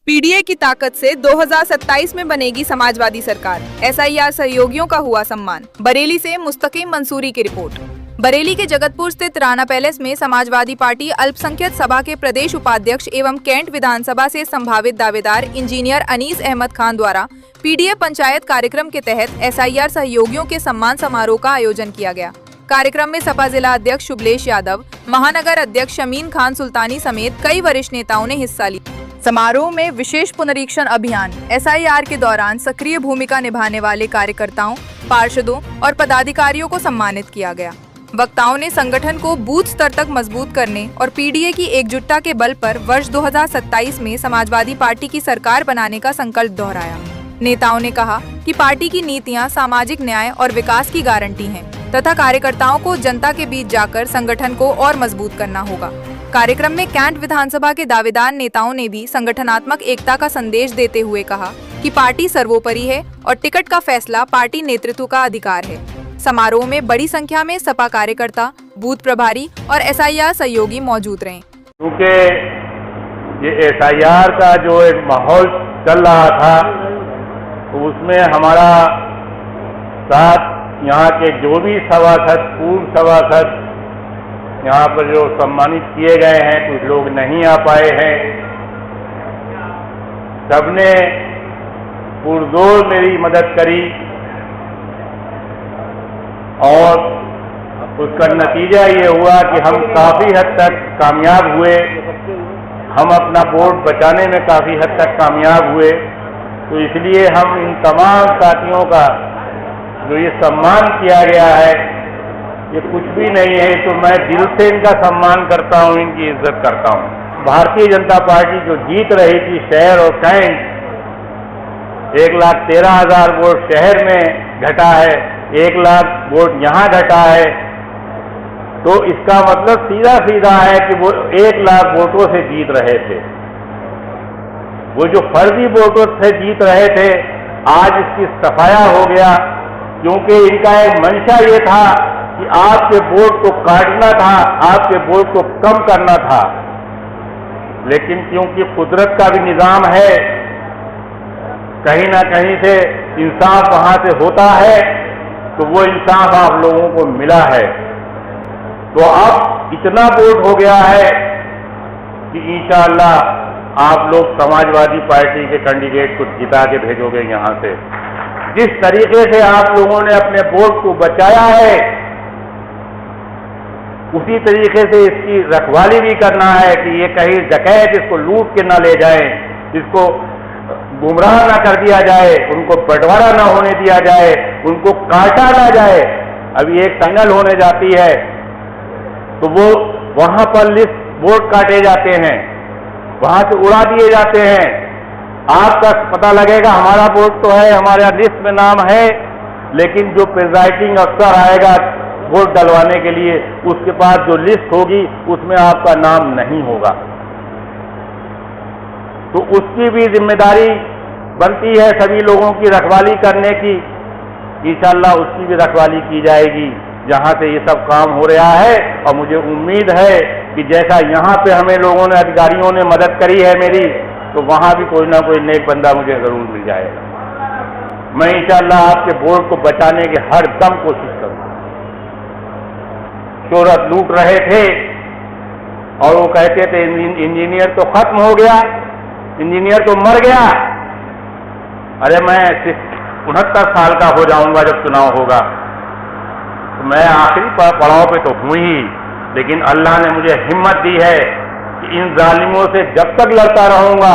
PDA की ताकत से 2027 में बनेगी समाजवादी सरकार। एसआईआर सहयोगियों का हुआ सम्मान। बरेली से मुस्तकीम मंसूरी की रिपोर्ट। बरेली के जगतपुर स्थित राणा पैलेस में समाजवादी पार्टी अल्पसंख्यक सभा के प्रदेश उपाध्यक्ष एवं कैंट विधानसभा से संभावित दावेदार इंजीनियर अनीस अहमद खान द्वारा पीडीए पंचायत कार्यक्रम के तहत एसआईआर सहयोगियों के सम्मान समारोह का आयोजन किया गया। कार्यक्रम में सपा जिला अध्यक्ष शुभलेश यादव, महानगर अध्यक्ष शमीन खान सुल्तानी समेत कई वरिष्ठ नेताओं ने हिस्सा लिया। समारोह में विशेष पुनरीक्षण अभियान एसआईआर के दौरान सक्रिय भूमिका निभाने वाले कार्यकर्ताओं, पार्षदों और पदाधिकारियों को सम्मानित किया गया। वक्ताओं ने संगठन को बूथ स्तर तक मजबूत करने और पीडीए की एकजुटता के बल पर वर्ष 2027 में समाजवादी पार्टी की सरकार बनाने का संकल्प दोहराया। नेताओं ने कहा कि पार्टी की नीतियां सामाजिक न्याय और विकास की गारंटी हैं तथा कार्यकर्ताओं को जनता के बीच जाकर संगठन को और मजबूत करना होगा। कार्यक्रम में कैंट विधानसभा के दावेदार नेताओं ने भी संगठनात्मक एकता का संदेश देते हुए कहा कि पार्टी सर्वोपरि है और टिकट का फैसला पार्टी नेतृत्व का अधिकार है। समारोह में बड़ी संख्या में सपा कार्यकर्ता, बूथ प्रभारी और एसआईआर सहयोगी मौजूद रहे। क्योंकि ये एसआईआर का जो एक माहौल चल रहा था तो उसमें हमारा साथ यहाँ के जो भी सभासद, पूर्व सभासद यहाँ पर जो सम्मानित किए गए हैं, कुछ लोग नहीं आ पाए हैं। सबने पुरजोर मेरी मदद करी और उसका नतीजा ये हुआ कि हम काफ़ी हद तक कामयाब हुए। हम अपना वोट बचाने में काफ़ी हद तक कामयाब हुए। तो इसलिए हम इन तमाम साथियों का जो ये सम्मान किया गया है, ये कुछ भी नहीं है, तो मैं दिल से इनका सम्मान करता हूँ, इनकी इज्जत करता हूँ। भारतीय जनता पार्टी जो जीत रही थी शहर और कैंट, 1,13,000 वोट शहर में घटा है, 1 लाख वोट यहाँ घटा है। तो इसका मतलब सीधा सीधा है कि वो 1 लाख वोटों से जीत रहे थे। वो जो फर्जी वोटों से जीत रहे थे, आज इसकी सफाया हो गया। क्योंकि इनका एक मंशा ये था कि आपके वोट को काटना था, आपके वोट को कम करना था। लेकिन क्योंकि कुदरत का भी निजाम है, कहीं ना कहीं से इंसाफ वहां से होता है, तो वो इंसाफ आप लोगों को मिला है। तो अब इतना वोट हो गया है कि इंशाअल्लाह आप लोग समाजवादी पार्टी के कैंडिडेट को जिता के भेजोगे यहाँ से। जिस तरीके से आप लोगों ने अपने वोट को बचाया है, उसी तरीके से इसकी रखवाली भी करना है कि ये कहीं डकैत इसको लूट के ना ले जाए, इसको गुमराह ना कर दिया जाए, उनको बंटवारा ना होने दिया जाए, उनको काटा ना जाए। अभी एक टनल होने जाती है तो वो वहां पर लिस्ट वोट काटे जाते हैं, वहां से उड़ा दिए जाते हैं। आपका पता लगेगा हमारा वोट तो है, हमारे लिस्ट में नाम है, लेकिन जो प्रिजाइडिंग अफसर आएगा वोट डलवाने के लिए, उसके पास जो लिस्ट होगी उसमें आपका नाम नहीं होगा। तो उसकी भी जिम्मेदारी बनती है सभी लोगों की रखवाली करने की। इंशाअल्लाह उसकी भी रखवाली की जाएगी जहां से ये सब काम हो रहा है। और मुझे उम्मीद है कि जैसा यहाँ पे हमें लोगों ने, अधिकारियों ने मदद करी है मेरी, तो वहां भी कोई ना कोई नेक बंदा मुझे जरूर मिल जाएगा। मैं इंशाअल्लाह आपके वोट को बचाने की हर दम कोशिश करूंगा। शोहरत लूट रहे थे और वो कहते थे इंजीनियर तो खत्म हो गया, इंजीनियर तो मर गया। अरे मैं 69 साल का हो जाऊंगा जब चुनाव होगा। तो मैं आखिरी पड़ाव पे तो हूँ ही, लेकिन अल्लाह ने मुझे हिम्मत दी है कि इन जालिमों से जब तक लड़ता रहूंगा,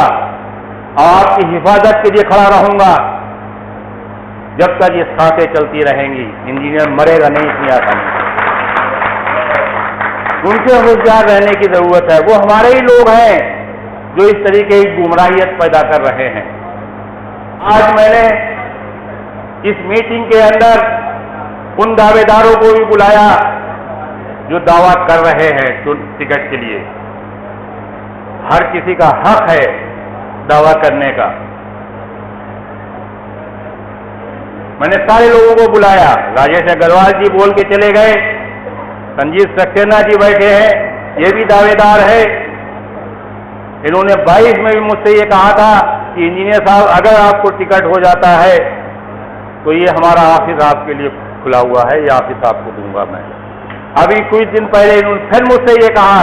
आपकी हिफाजत के लिए खड़ा रहूंगा, जब तक ये सांसें चलती रहेंगी। इंजीनियर मरेगा नहीं इतनी आसानी। उनसे होशियार रहने की जरूरत है। वो हमारे ही लोग हैं जो इस तरीके की गुमराहियत पैदा कर रहे हैं। आज मैंने इस मीटिंग के अंदर उन दावेदारों को भी बुलाया जो दावा कर रहे हैं टिकट के लिए। हर किसी का हक है दावा करने का। मैंने सारे लोगों को बुलाया। राजेश अग्रवाल जी बोल के चले गए, संजीव सक्सेना जी बैठे हैं, ये भी दावेदार है। इन्होंने 22 में भी मुझसे ये कहा था कि इंजीनियर साहब अगर आपको टिकट हो जाता है तो ये हमारा ऑफिस आपके लिए खुला हुआ है, ये ऑफिस आपको दूंगा मैं। अभी कुछ दिन पहले इन्होंने फिर मुझसे ये कहा,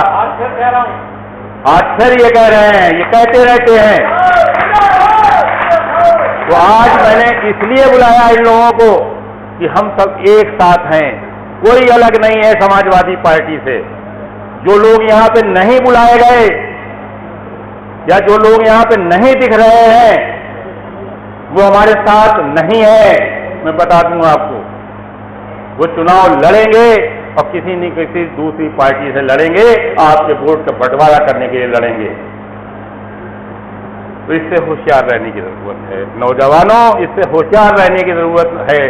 आज फिर ये कह रहे हैं, ये कहते रहते हैं। तो आज मैंने इसलिए बुलाया इन लोगों को कि हम सब एक साथ हैं, कोई अलग नहीं है समाजवादी पार्टी से। जो लोग यहाँ पे नहीं बुलाए गए या जो लोग यहाँ पे नहीं दिख रहे हैं वो हमारे साथ नहीं है। मैं बता दूंगा आपको, वो चुनाव लड़ेंगे और किसी न किसी दूसरी पार्टी से लड़ेंगे, आपके वोट का बंटवारा करने के लिए लड़ेंगे। तो इससे होशियार रहने की जरूरत है नौजवानों, इससे होशियार रहने की जरूरत है।